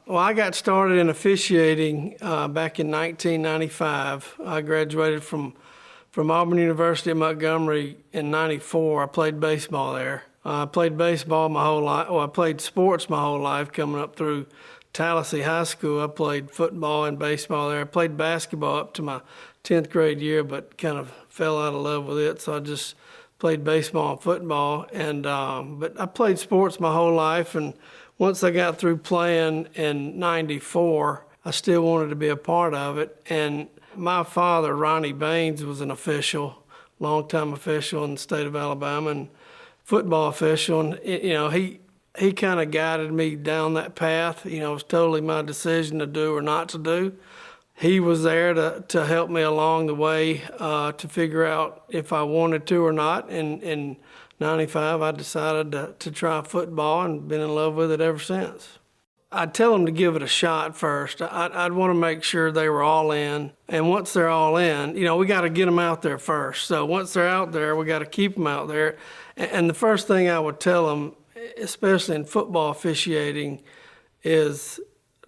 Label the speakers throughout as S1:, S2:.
S1: Well, I got started in officiating back in 1995. I graduated from Auburn University at Montgomery in 94. I played baseball there. I played baseball my whole life. Well, I played sports my whole life coming up through Tallahassee High School. I played football and baseball there. I played basketball up to my 10th grade year, but kind of fell out of love with it, so I just played baseball and football. And but I played sports my whole life, and once I got through playing in 94, I still wanted to be a part of it. And my father, Ronnie Baynes, was an official, longtime official in the state of Alabama, and football official. And, he kind of guided me down that path. It was totally my decision to do or not to do. He was there to help me along the way to figure out if I wanted to or not. And in 95, I decided to try football and been in love with it ever since. I'd tell them to give it a shot first. I'd want to make sure they were all in. And once they're all in, we got to get them out there first. So once they're out there, we got to keep them out there. And the first thing I would tell them, especially in football officiating, is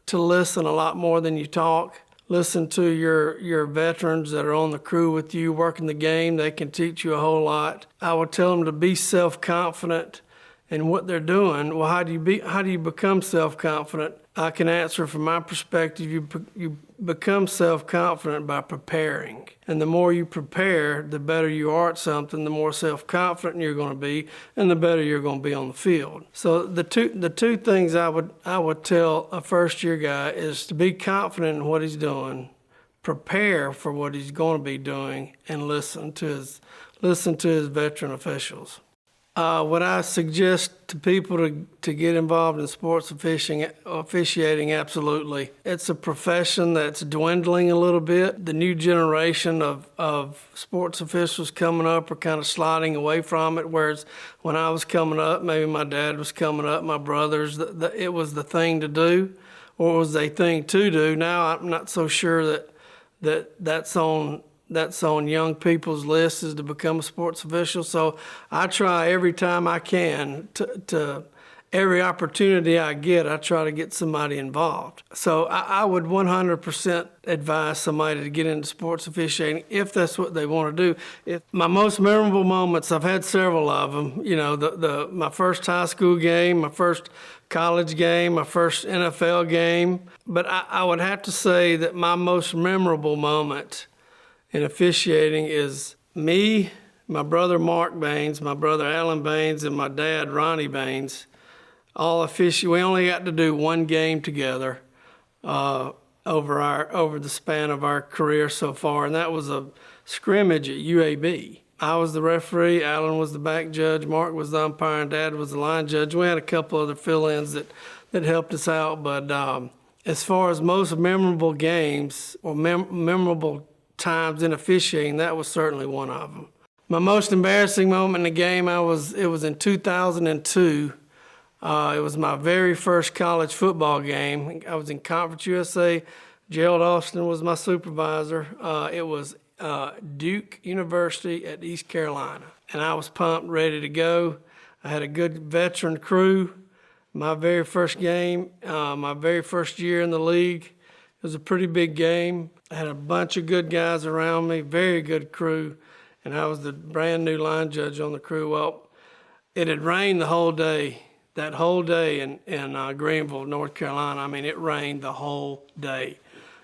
S1: to listen a lot more than you talk. Listen to your veterans that are on the crew with you working the game. They can teach you a whole lot. I would tell them to be self-confident in what they're doing. Well, how do you become self-confident? I can answer from my perspective. You become self-confident by preparing. And the more you prepare, the better you are at something, the more self-confident you're going to be, and the better you're going to be on the field. So the two things I would tell a first-year guy is to be confident in what he's doing, prepare for what he's going to be doing, and listen to his veteran officials. Would I suggest to people to get involved in sports officiating? Absolutely. It's a profession that's dwindling a little bit. The new generation of sports officials coming up are kind of sliding away from it, whereas when I was coming up, maybe my dad was coming up, my brothers, it was the thing to do, or it was a thing to do. Now I'm not so sure that's on young people's list, is to become a sports official. So I try every time I can to every opportunity I get, I try to get somebody involved. So I would 100% advise somebody to get into sports officiating if that's what they want to do. My most memorable moments, I've had several of them. My first high school game, my first college game, my first NFL game. But I would have to say that my most memorable moment in officiating is me, my brother Mark Baynes, my brother Alan Baynes, and my dad Ronnie Baynes. We only got to do one game together over the span of our career so far, and that was a scrimmage at UAB. I was the referee, Alan was the back judge, Mark was the umpire, and Dad was the line judge. We had a couple other fill-ins that helped us out, but as far as most memorable games or memorable times in officiating, that was certainly one of them. My most embarrassing moment in the game, it was in 2002. It was my very first college football game. I was in Conference USA. Gerald Austin was my supervisor. It was Duke University at East Carolina. And I was pumped, ready to go. I had a good veteran crew. My very first game, my very first year in the league. It was a pretty big game. I had a bunch of good guys around me, very good crew, and I was the brand new line judge on the crew. Well, it had rained the whole day, that whole day in Greenville, North Carolina. I mean, it rained the whole day,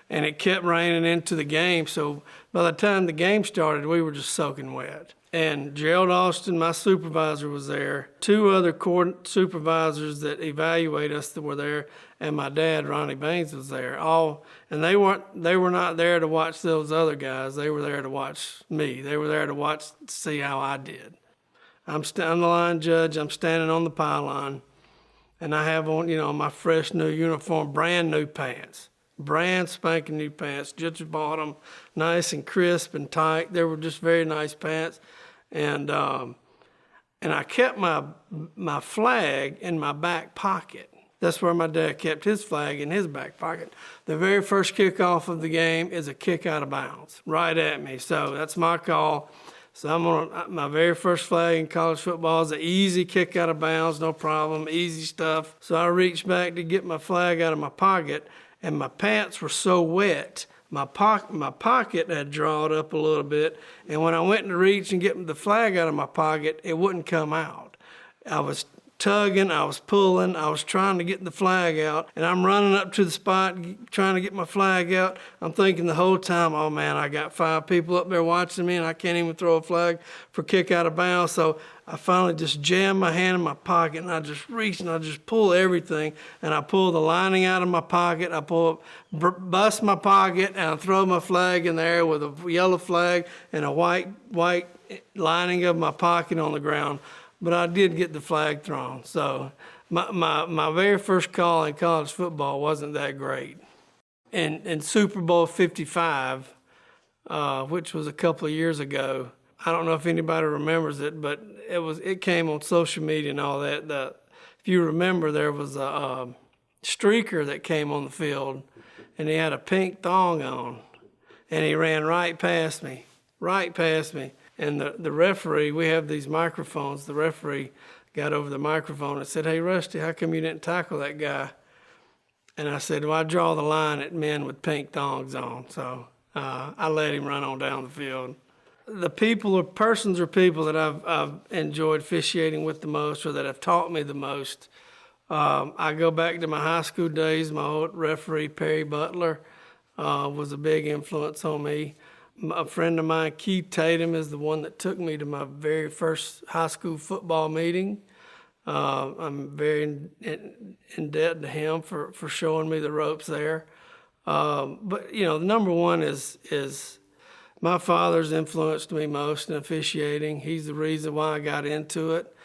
S1: and it kept raining into the game. So by the time the game started, we were just soaking wet. And Gerald Austin, my supervisor, was there. Two other court supervisors that evaluate us that were there, and my dad, Ronnie Baynes, was there. And they were not there to watch those other guys. They were there to watch me. They were there to see how I did. I'm the line judge. I'm standing on the pylon, and I have on, my fresh new uniform, brand new pants. Brand spanking new pants, just bought them, nice and crisp and tight. They were just very nice pants, and I kept my flag in my back pocket. That's where my dad kept his flag, in his back pocket. The very first kickoff of the game is a kick out of bounds, right at me. So that's my call. So I'm on my very first flag in college football. Is an easy kick out of bounds, no problem, easy stuff. So I reached back to get my flag out of my pocket, and my pants were so wet, my pocket had drawn up a little bit, and when I went to reach and get the flag out of my pocket, it wouldn't come out. I was tugging, I was pulling, I was trying to get the flag out, and I'm running up to the spot trying to get my flag out. I'm thinking the whole time, oh man, I got 5 people up there watching me, and I can't even throw a flag for kick out of bounds. So I finally just jammed my hand in my pocket, and I just reached and I just pulled everything, and I pulled the lining out of my pocket. I bust my pocket, and I throw my flag in there with a yellow flag and a white lining of my pocket on the ground. But I did get the flag thrown. So my very first call in college football wasn't that great. In Super Bowl 55, which was a couple of years ago, I don't know if anybody remembers it, but it came on social media and all that. If you remember, there was a streaker that came on the field, and he had a pink thong on, and he ran right past me. And the referee, we have these microphones, the referee got over the microphone and said, "Hey, Rusty, how come you didn't tackle that guy?" And I said, "Well, I draw the line at men with pink thongs on." So I let him run on down the field. The persons or people that I've enjoyed officiating with the most, or that have taught me the most, I go back to my high school days. My old referee, Perry Butler, was a big influence on me. A friend of mine, Keith Tatum, is the one that took me to my very first high school football meeting. I'm very in debt to him for showing me the ropes there. But the number one is my father's influenced me most in officiating. He's the reason why I got into it.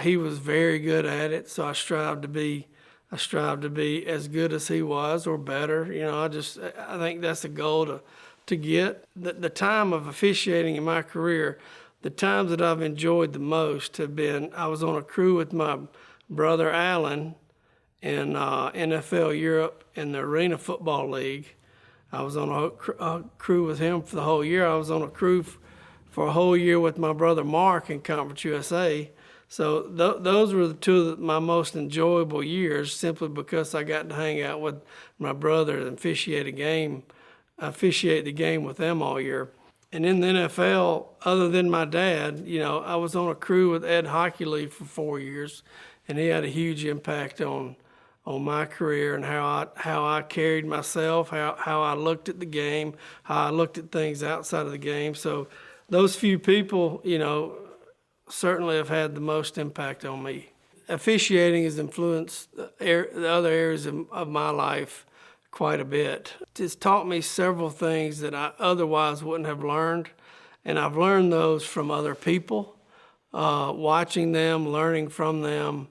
S1: He was very good at it, so I strive to be as good as he was, or better. I think that's a goal to get. The time of officiating in my career, the times that I've enjoyed the most have been, I was on a crew with my brother Alan in NFL Europe in the Arena Football League. I was on a crew with him for the whole year. I was on a crew for a whole year with my brother Mark in Conference USA. So those were two of my most enjoyable years, simply because I got to hang out with my brother and officiate the game with them all year. And in the NFL, other than my dad, I was on a crew with Ed Hockey for 4 years, and he had a huge impact on my career and how I carried myself, how I looked at the game, how I looked at things outside of the game. So those few people, certainly have had the most impact on me. Officiating has influenced the other areas of my life quite a bit. It's taught me several things that I otherwise wouldn't have learned, and I've learned those from other people, watching them, learning from them.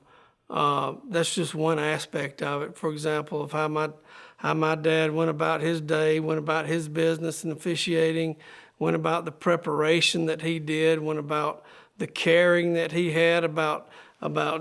S1: That's just one aspect of it. For example, of how my dad went about his day, went about his business in officiating, went about the preparation that he did, went about the caring that he had about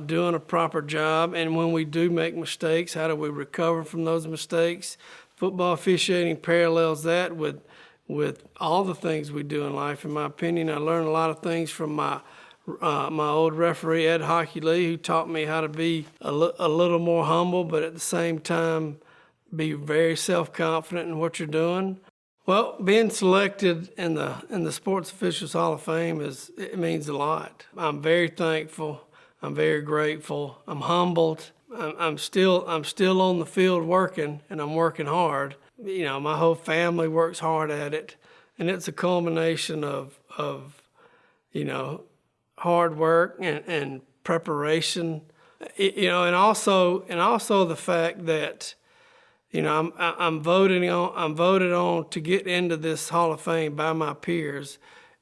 S1: doing a proper job. And when we do make mistakes, how do we recover from those mistakes? Football officiating parallels that with all the things we do in life. In my opinion, I learned a lot of things from my old referee, Ed Hockey, who taught me how to be a little more humble, but at the same time, be very self-confident in what you're doing. Well, being selected in the Sports Officials Hall of Fame it means a lot. I'm very thankful. I'm very grateful. I'm humbled. I'm still on the field working, and I'm working hard. My whole family works hard at it, and it's a culmination of hard work and preparation. And also the fact that I'm voted on to get into this Hall of Fame by my peers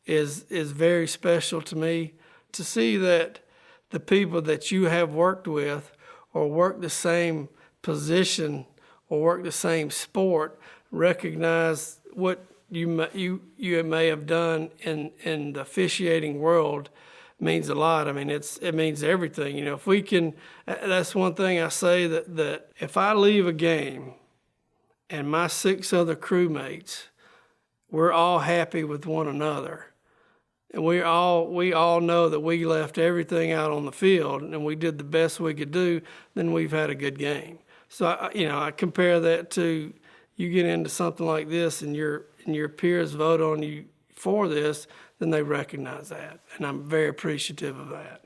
S1: is very special to me. To see that the people that you have worked with, or work the same position, or work the same sport, recognize what you may have done in the officiating world means a lot. I mean, it means everything. If we can, that's one thing I say, that if I leave a game and my 6 other crewmates, we're all happy with one another, and we all know that we left everything out on the field and we did the best we could do, then we've had a good game. So, I compare that to you get into something like this and your peers vote on you for this, then they recognize that. And I'm very appreciative of that.